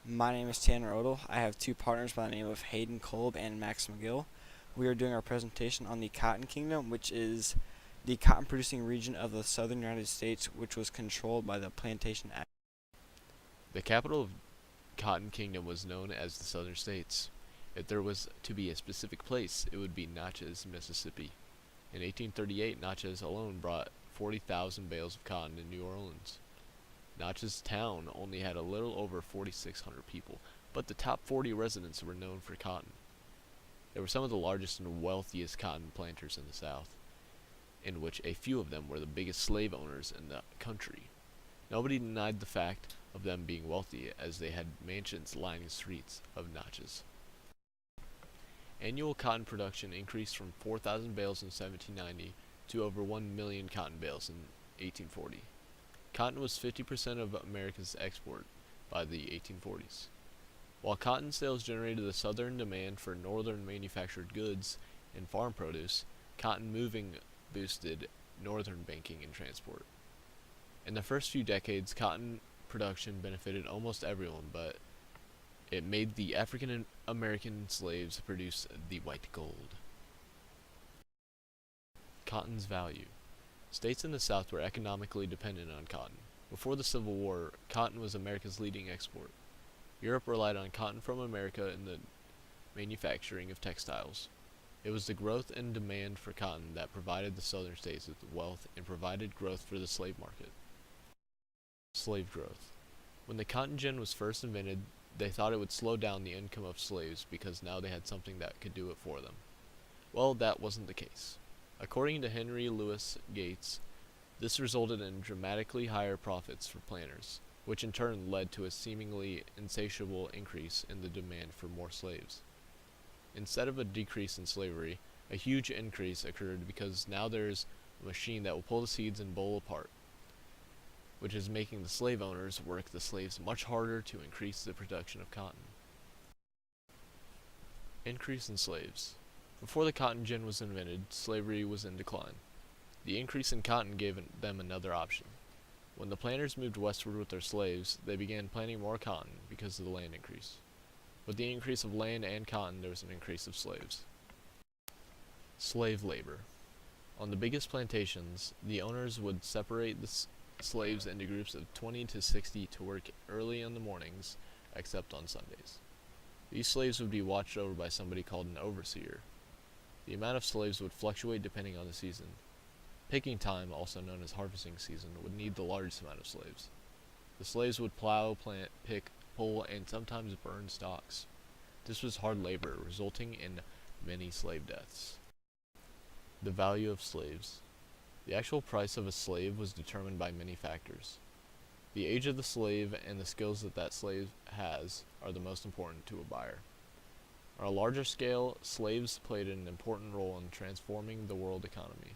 My name is Tanner Odell. I have two partners by the name of Hayden Kolb and Max McGill. We are doing our presentation on the Cotton Kingdom, which is the cotton producing region of the southern United States, which was controlled by the Plantation Act. The capital of Cotton Kingdom was known as the Southern States. If there was to be a specific place, it would be Natchez, Mississippi. In 1838, Natchez alone brought 40,000 bales of cotton to New Orleans. Natchez town only had a little over 4,600 people, but the top 40 residents were known for cotton. They were some of the largest and wealthiest cotton planters in the South, in which a few of them were the biggest slave owners in the country. Nobody denied the fact of them being wealthy, as they had mansions lining the streets of Natchez. Annual cotton production increased from 4,000 bales in 1790 to over 1 million cotton bales in 1840. Cotton was 50% of America's export by the 1840s. While cotton sales generated the southern demand for northern manufactured goods and farm produce, cotton moving boosted northern banking and transport. In the first few decades, cotton production benefited almost everyone, but it made the African American slaves produce the white gold. Cotton's value. States in the South were economically dependent on cotton. Before the Civil War, cotton was America's leading export. Europe relied on cotton from America in the manufacturing of textiles. It was the growth and demand for cotton that provided the southern states with wealth and provided growth for the slave market. Slave growth. When the cotton gin was first invented, they thought it would slow down the income of slaves because now they had something that could do it for them. Well, that wasn't the case. According to Henry Louis Gates, this resulted in dramatically higher profits for planters, which in turn led to a seemingly insatiable increase in the demand for more slaves. Instead of a decrease in slavery, a huge increase occurred because now there's a machine that will pull the seeds and boll apart, which is making the slave owners work the slaves much harder to increase the production of cotton. Increase in slaves. Before the cotton gin was invented, slavery was in decline. The increase in cotton gave them another option. When the planters moved westward with their slaves, they began planting more cotton because of the land increase. With the increase of land and cotton, there was an increase of slaves. Slave labor. On the biggest plantations, the owners would separate the slaves into groups of 20 to 60 to work early in the mornings, except on Sundays. These slaves would be watched over by somebody called an overseer. The amount of slaves would fluctuate depending on the season. Picking time, also known as harvesting season, would need the largest amount of slaves. The slaves would plow, plant, pick, pull, and sometimes burn stalks. This was hard labor, resulting in many slave deaths. The value of slaves. The actual price of a slave was determined by many factors. The age of the slave and the skills that slave has are the most important to a buyer. On a larger scale, slaves played an important role in transforming the world economy.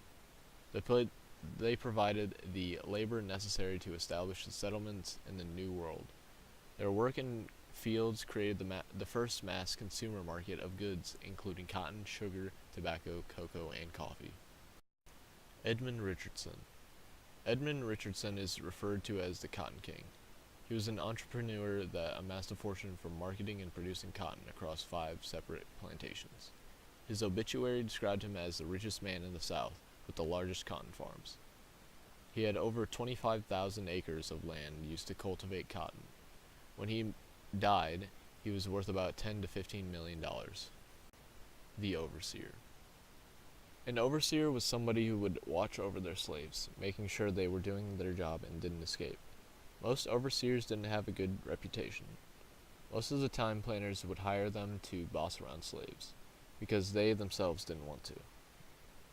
They provided the labor necessary to establish the settlements in the New World. Their work in fields created the first mass consumer market of goods, including cotton, sugar, tobacco, cocoa, and coffee. Edmund Richardson. Edmund Richardson is referred to as the Cotton King. He was an entrepreneur that amassed a fortune from marketing and producing cotton across 5 separate plantations. His obituary described him as the richest man in the South, with the largest cotton farms. He had over 25,000 acres of land used to cultivate cotton. When he died, he was worth about $10 to $15 million. The overseer. An overseer was somebody who would watch over their slaves, making sure they were doing their job and didn't escape. Most overseers didn't have a good reputation. Most of the time, planters would hire them to boss around slaves, because they themselves didn't want to.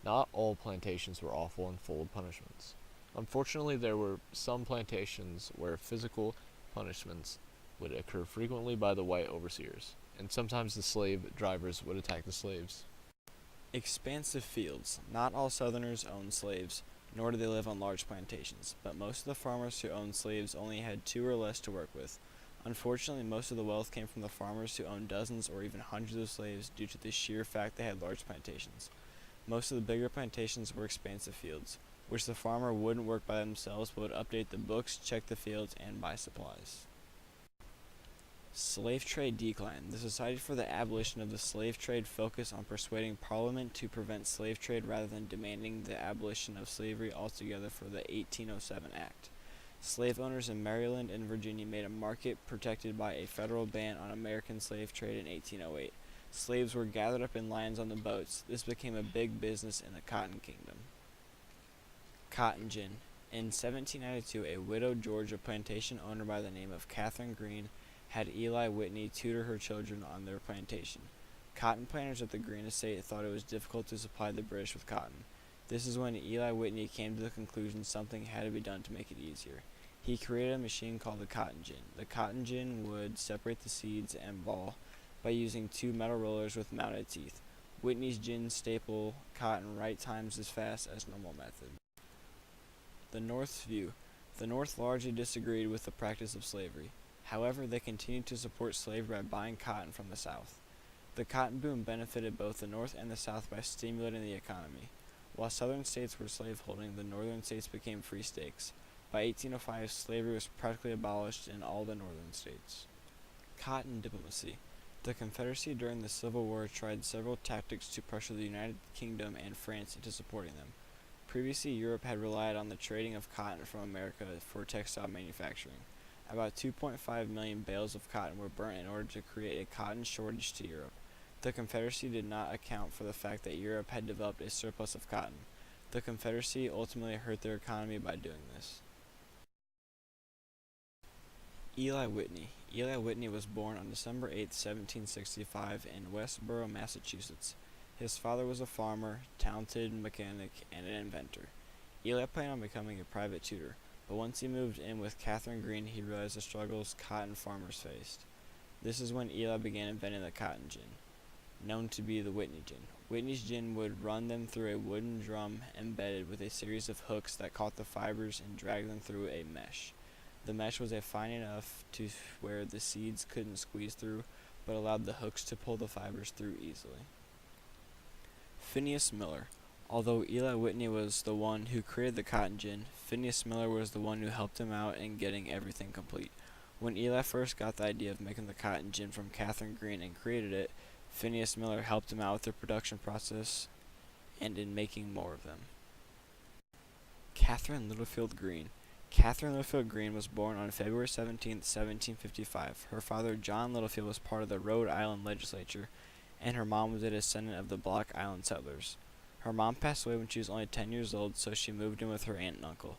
Not all plantations were awful and full of punishments. Unfortunately, there were some plantations where physical punishments would occur frequently by the white overseers, and sometimes the slave drivers would attack the slaves. Expansive fields. Not all Southerners owned slaves, nor did they live on large plantations, but most of the farmers who owned slaves only had 2 or less to work with. Unfortunately, most of the wealth came from the farmers who owned dozens or even hundreds of slaves due to the sheer fact they had large plantations. Most of the bigger plantations were expansive fields, which the farmer wouldn't work by themselves but would update the books, check the fields, and buy supplies. Slave trade declined. The Society for the Abolition of the Slave Trade focused on persuading Parliament to prevent slave trade rather than demanding the abolition of slavery altogether for the 1807 Act. Slave owners in Maryland and Virginia made a market protected by a federal ban on American slave trade in 1808. Slaves were gathered up in lines on the boats. This became a big business in the Cotton Kingdom. Cotton gin. In 1792, a widowed Georgia plantation owner by the name of Catherine Greene had Eli Whitney tutor her children on their plantation. Cotton planters at the Greene estate thought it was difficult to supply the British with cotton. This is when Eli Whitney came to the conclusion something had to be done to make it easier. He created a machine called the cotton gin. The cotton gin would separate the seeds and ball by using two metal rollers with mounted teeth. Whitney's gin staple cotton right times as fast as normal method. The North's view. The North largely disagreed with the practice of slavery. However, they continued to support slavery by buying cotton from the South. The cotton boom benefited both the North and the South by stimulating the economy. While Southern states were slaveholding, the Northern states became free states. By 1805, slavery was practically abolished in all the Northern states. Cotton diplomacy. The Confederacy during the Civil War tried several tactics to pressure the United Kingdom and France into supporting them. Previously, Europe had relied on the trading of cotton from America for textile manufacturing. About 2.5 million bales of cotton were burnt in order to create a cotton shortage to Europe. The Confederacy did not account for the fact that Europe had developed a surplus of cotton. The Confederacy ultimately hurt their economy by doing this. Eli Whitney. Eli Whitney was born on December 8, 1765 in Westborough, Massachusetts. His father was a farmer, talented mechanic, and an inventor. Eli planned on becoming a private tutor, but once he moved in with Catherine Greene, he realized the struggles cotton farmers faced. This is when Eli began inventing the cotton gin, known to be the Whitney gin. Whitney's gin would run them through a wooden drum embedded with a series of hooks that caught the fibers and dragged them through a mesh. The mesh was fine enough to where the seeds couldn't squeeze through, but allowed the hooks to pull the fibers through easily. Phineas Miller. Although Eli Whitney was the one who created the cotton gin, Phineas Miller was the one who helped him out in getting everything complete. When Eli first got the idea of making the cotton gin from Catherine Greene and created it, Phineas Miller helped him out with the production process and in making more of them. Catherine Littlefield Greene. Catherine Littlefield Greene was born on February 17, 1755. Her father, John Littlefield, was part of the Rhode Island legislature, and her mom was a descendant of the Block Island settlers. Her mom passed away when she was only 10 years old, so she moved in with her aunt and uncle.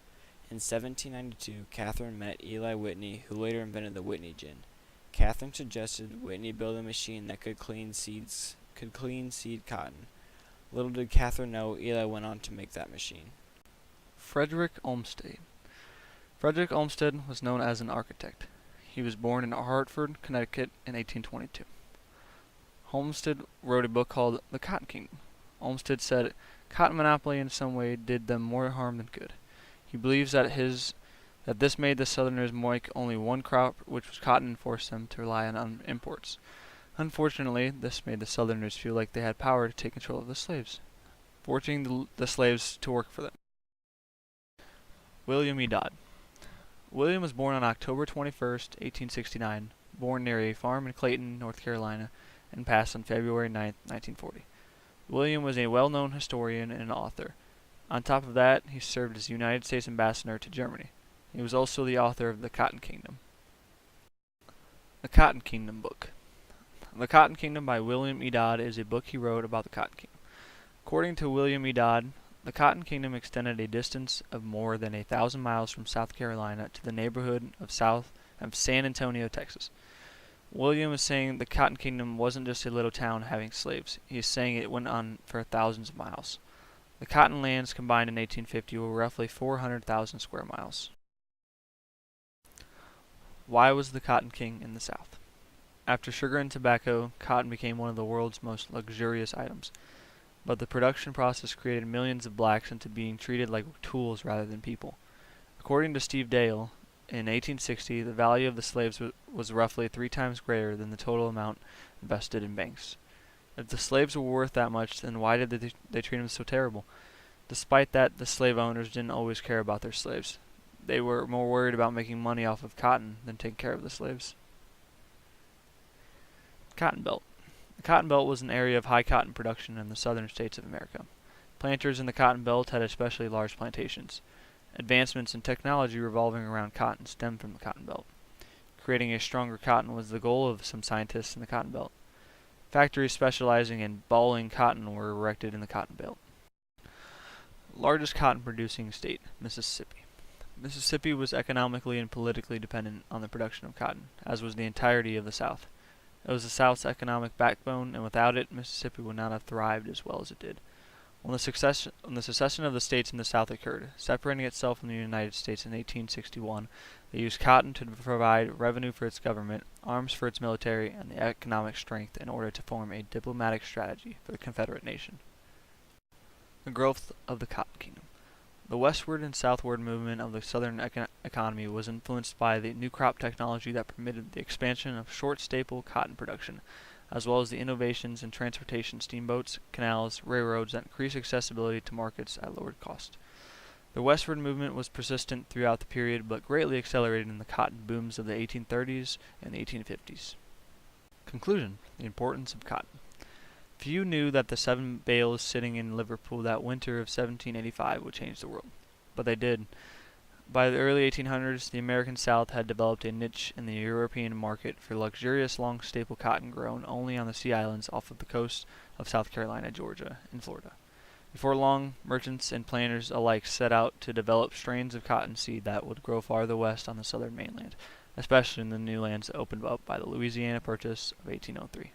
In 1792, Catherine met Eli Whitney, who later invented the Whitney gin. Catherine suggested Whitney build a machine that could clean seed cotton. Little did Catherine know, Eli went on to make that machine. Frederick Olmsted. Frederick Olmsted was known as an architect. He was born in Hartford, Connecticut in 1822. Olmsted wrote a book called The Cotton Kingdom. Olmsted said cotton monopoly in some way did them more harm than good. He believes that this made the Southerners make only one crop, which was cotton, and forced them to rely on imports. Unfortunately, this made the Southerners feel like they had power to take control of the slaves, forcing the slaves to work for them. William E. Dodd. William was born on October 21st, 1869, born near a farm in Clayton, North Carolina, and passed on February 9th, 1940. William was a well-known historian and author. On top of that, he served as United States Ambassador to Germany. He was also the author of The Cotton Kingdom. The Cotton Kingdom book. The Cotton Kingdom by William E. Dodd is a book he wrote about the Cotton Kingdom. According to William E. Dodd, the Cotton Kingdom extended a distance of more than 1,000 miles from South Carolina to the neighborhood of San Antonio, Texas. William is saying the Cotton Kingdom wasn't just a little town having slaves. He is saying it went on for thousands of miles. The cotton lands combined in 1850 were roughly 400,000 square miles. Why was the cotton king in the South? After sugar and tobacco, cotton became one of the world's most luxurious items. But the production process created millions of blacks into being treated like tools rather than people. According to Steve Dale, in 1860, the value of the slaves was roughly 3 times greater than the total amount invested in banks. If the slaves were worth that much, then why did they treat them so terrible? Despite that, the slave owners didn't always care about their slaves. They were more worried about making money off of cotton than taking care of the slaves. Cotton Belt. The Cotton Belt was an area of high cotton production in the southern states of America. Planters in the Cotton Belt had especially large plantations. Advancements in technology revolving around cotton stemmed from the Cotton Belt. Creating a stronger cotton was the goal of some scientists in the Cotton Belt. Factories specializing in balling cotton were erected in the Cotton Belt. Largest cotton producing state, Mississippi. Mississippi was economically and politically dependent on the production of cotton, as was the entirety of the South. It was the South's economic backbone, and without it, Mississippi would not have thrived as well as it did. When the secession of the states in the South occurred, separating itself from the United States in 1861, they used cotton to provide revenue for its government, arms for its military, and the economic strength in order to form a diplomatic strategy for the Confederate nation. The growth of the Cotton Kingdom. The westward and southward movement of the southern economy was influenced by the new crop technology that permitted the expansion of short staple cotton production, as well as the innovations in transportation, steamboats, canals, railroads that increased accessibility to markets at lowered cost. The westward movement was persistent throughout the period, but greatly accelerated in the cotton booms of the 1830s and the 1850s. Conclusion: the importance of cotton. Few knew that the 7 bales sitting in Liverpool that winter of 1785 would change the world, but they did. By the early 1800s, the American South had developed a niche in the European market for luxurious long staple cotton grown only on the sea islands off of the coast of South Carolina, Georgia, and Florida. Before long, merchants and planters alike set out to develop strains of cottonseed that would grow farther west on the southern mainland, especially in the new lands opened up by the Louisiana Purchase of 1803.